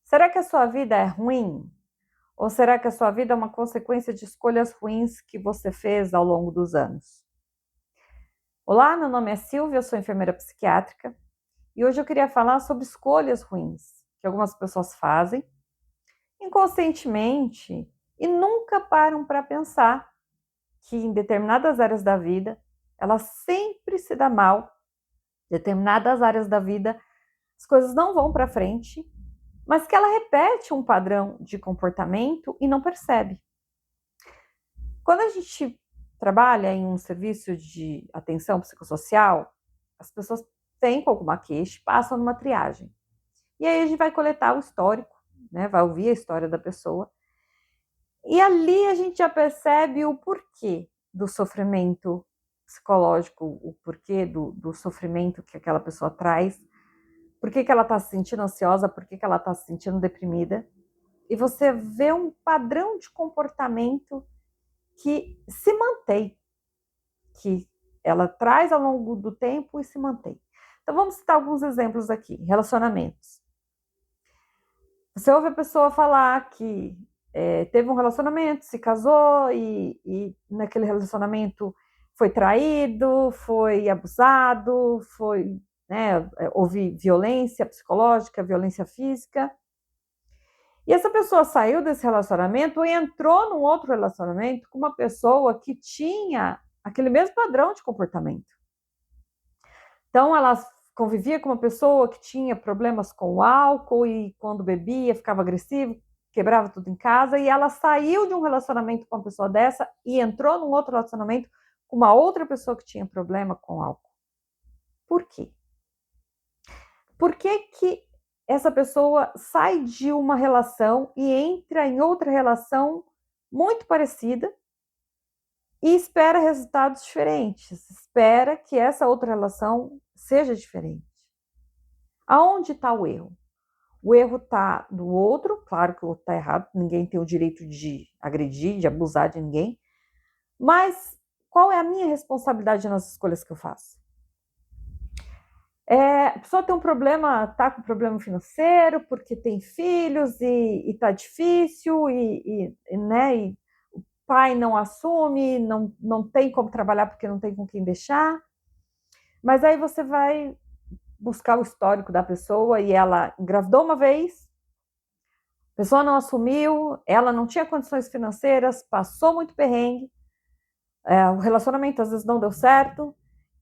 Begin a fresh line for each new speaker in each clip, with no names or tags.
Será que a sua vida é ruim? Ou será que a sua vida é uma consequência de escolhas ruins que você fez ao longo dos anos? Olá, meu nome é Silvia, eu sou enfermeira psiquiátrica e hoje eu queria falar sobre escolhas ruins que algumas pessoas fazem inconscientemente e nunca param para pensar que em determinadas áreas da vida ela sempre se dá mal, em determinadas áreas da vida as coisas não vão para frente, mas que ela repete um padrão de comportamento e não percebe. Quando a gente trabalha em um serviço de atenção psicossocial, as pessoas vêm com alguma queixa, passam numa triagem. E aí a gente vai coletar o histórico, né? Vai ouvir a história da pessoa. E ali a gente já percebe o porquê do sofrimento psicológico, o porquê do sofrimento que aquela pessoa traz, por que ela está se sentindo ansiosa, por que ela está se sentindo deprimida. E você vê um padrão de comportamento que se mantém, que ela traz ao longo do tempo e se mantém. Então vamos citar alguns exemplos aqui. Relacionamentos. Você ouve a pessoa falar que teve um relacionamento, se casou e naquele relacionamento foi traído, foi abusado, houve violência psicológica, violência física. E essa pessoa saiu desse relacionamento e entrou num outro relacionamento com uma pessoa que tinha aquele mesmo padrão de comportamento. Então, ela convivia com uma pessoa que tinha problemas com o álcool e quando bebia ficava agressivo, quebrava tudo em casa, e ela saiu de um relacionamento com uma pessoa dessa e entrou num outro relacionamento com uma outra pessoa que tinha problema com o álcool. Por quê? Por que essa pessoa sai de uma relação e entra em outra relação muito parecida e espera resultados diferentes, espera que essa outra relação seja diferente? Aonde está o erro? O erro está no outro, claro que o outro está errado, ninguém tem o direito de agredir, de abusar de ninguém, mas qual é a minha responsabilidade nas escolhas que eu faço? A pessoa tem um problema, está com problema financeiro, porque tem filhos e está difícil, né, e o pai não assume, não tem como trabalhar porque não tem com quem deixar. Mas aí você vai buscar o histórico da pessoa e ela engravidou uma vez, a pessoa não assumiu, ela não tinha condições financeiras, passou muito perrengue, o relacionamento às vezes não deu certo,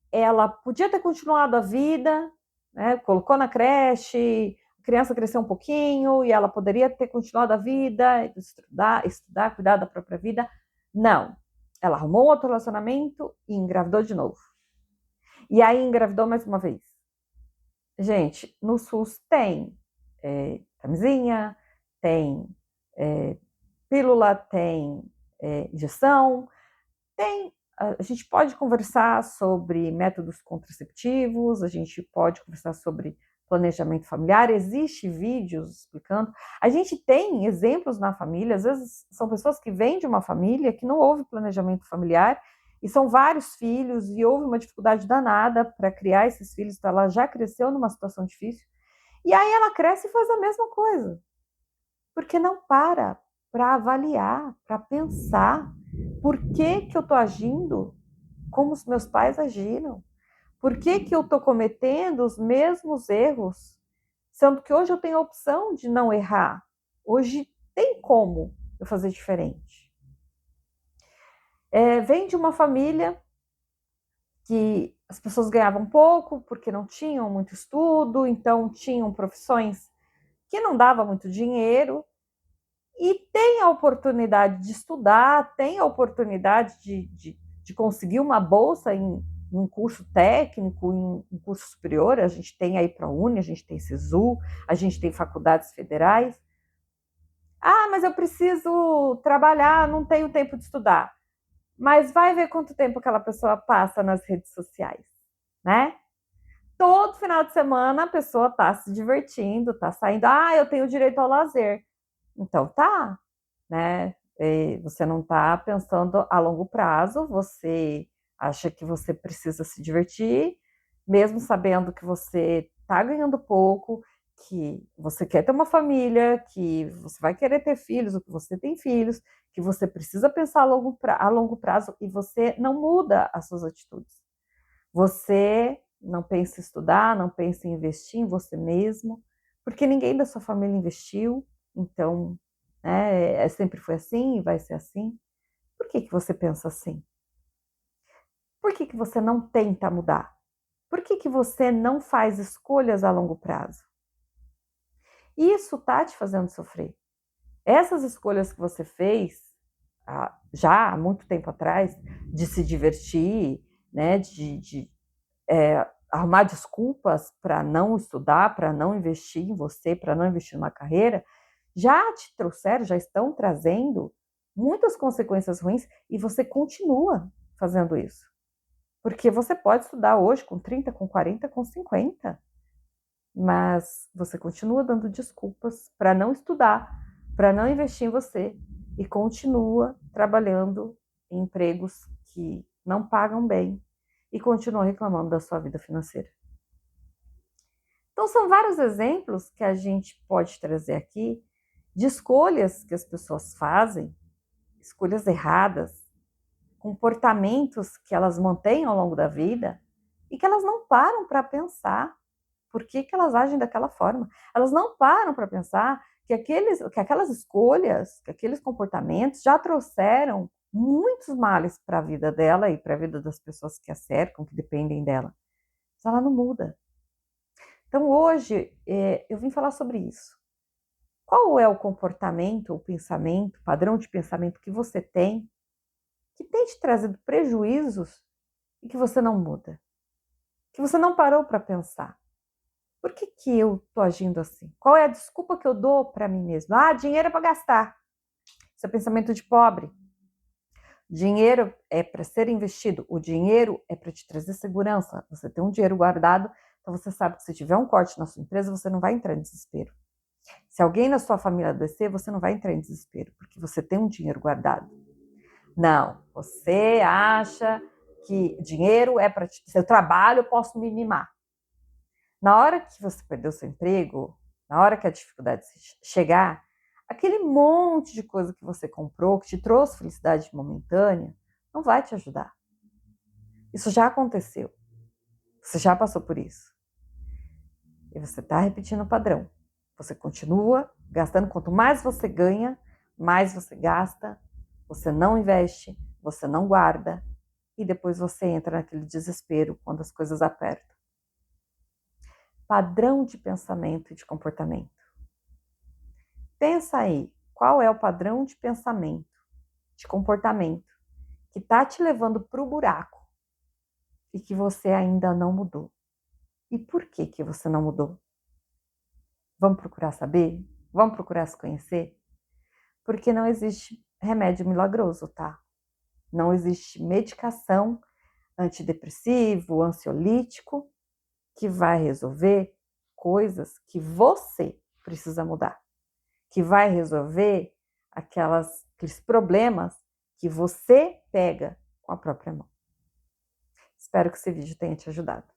ela podia ter continuado a vida, né, colocou na creche, a criança cresceu um pouquinho e ela poderia ter continuado a vida, estudar, cuidar da própria vida. Não, ela arrumou um outro relacionamento e engravidou de novo. E aí engravidou mais uma vez. Gente, no SUS tem camisinha, tem pílula, tem injeção, a gente pode conversar sobre métodos contraceptivos, a gente pode conversar sobre planejamento familiar, existe vídeos explicando. A gente tem exemplos na família, às vezes são pessoas que vêm de uma família que não houve planejamento familiar e são vários filhos e houve uma dificuldade danada para criar esses filhos, então ela já cresceu numa situação difícil. E aí ela cresce e faz a mesma coisa, porque não para avaliar, para pensar por que eu estou agindo como os meus pais agiram, por que eu estou cometendo os mesmos erros, sendo que hoje eu tenho a opção de não errar, hoje tem como eu fazer diferente. Vem de uma família que as pessoas ganhavam pouco porque não tinham muito estudo, então tinham profissões que não davam muito dinheiro, e tem a oportunidade de estudar, tem a oportunidade de conseguir uma bolsa em um curso técnico, em um curso superior. A gente tem aí ProUni, a gente tem SISU, a gente tem faculdades federais. Ah, mas eu preciso trabalhar, não tenho tempo de estudar. Mas vai ver quanto tempo aquela pessoa passa nas redes sociais, né? Todo final de semana a pessoa está se divertindo, está saindo. Ah, eu tenho direito ao lazer. Então tá, né? Você não está pensando a longo prazo, você acha que você precisa se divertir, mesmo sabendo que você está ganhando pouco, que você quer ter uma família, que você vai querer ter filhos, ou que você tem filhos, que você precisa pensar a longo prazo e você não muda as suas atitudes. Você não pensa em estudar, não pensa em investir em você mesmo, porque ninguém da sua família investiu, então, né, sempre foi assim e vai ser assim. Por que você pensa assim? Por que você não tenta mudar? Por que você não faz escolhas a longo prazo? Isso tá te fazendo sofrer. Essas escolhas que você fez já há muito tempo atrás, de se divertir, né, de arrumar desculpas para não estudar, para não investir em você, para não investir numa carreira, já te trouxeram, já estão trazendo muitas consequências ruins e você continua fazendo isso. Porque você pode estudar hoje com 30, com 40, com 50, mas você continua dando desculpas para não estudar, para não investir em você e continua trabalhando em empregos que não pagam bem e continua reclamando da sua vida financeira. Então, são vários exemplos que a gente pode trazer aqui de escolhas que as pessoas fazem, escolhas erradas, comportamentos que elas mantêm ao longo da vida e que elas não param para pensar por que elas agem daquela forma. Elas não param para pensar que aquelas escolhas, que aqueles comportamentos já trouxeram muitos males para a vida dela e para a vida das pessoas que a cercam, que dependem dela. Mas ela não muda. Então, hoje, eu vim falar sobre isso. Qual é o comportamento, o pensamento, o padrão de pensamento que você tem, que tem te trazido prejuízos e que você não muda? Que você não parou para pensar. Por que eu estou agindo assim? Qual é a desculpa que eu dou para mim mesma? Dinheiro é para gastar. Isso é pensamento de pobre. Dinheiro é para ser investido. O dinheiro é para te trazer segurança. Você tem um dinheiro guardado, então você sabe que se tiver um corte na sua empresa, você não vai entrar em desespero. Se alguém na sua família adoecer, você não vai entrar em desespero, porque você tem um dinheiro guardado. Não, você acha que dinheiro é para seu trabalho, eu posso me mimar. Na hora que você perdeu seu emprego, na hora que a dificuldade chegar, aquele monte de coisa que você comprou, que te trouxe felicidade momentânea, não vai te ajudar. Isso já aconteceu. Você já passou por isso. E você está repetindo o padrão. Você continua gastando. Quanto mais você ganha, mais você gasta. Você não investe, você não guarda. E depois você entra naquele desespero quando as coisas apertam. Padrão de pensamento e de comportamento. Pensa aí, qual é o padrão de pensamento, de comportamento, que está te levando para o buraco e que você ainda não mudou. E por que você não mudou? Vamos procurar saber? Vamos procurar se conhecer? Porque não existe remédio milagroso, tá? Não existe medicação antidepressivo, ansiolítico, que vai resolver coisas que você precisa mudar. Que vai resolver aqueles problemas que você pega com a própria mão. Espero que esse vídeo tenha te ajudado.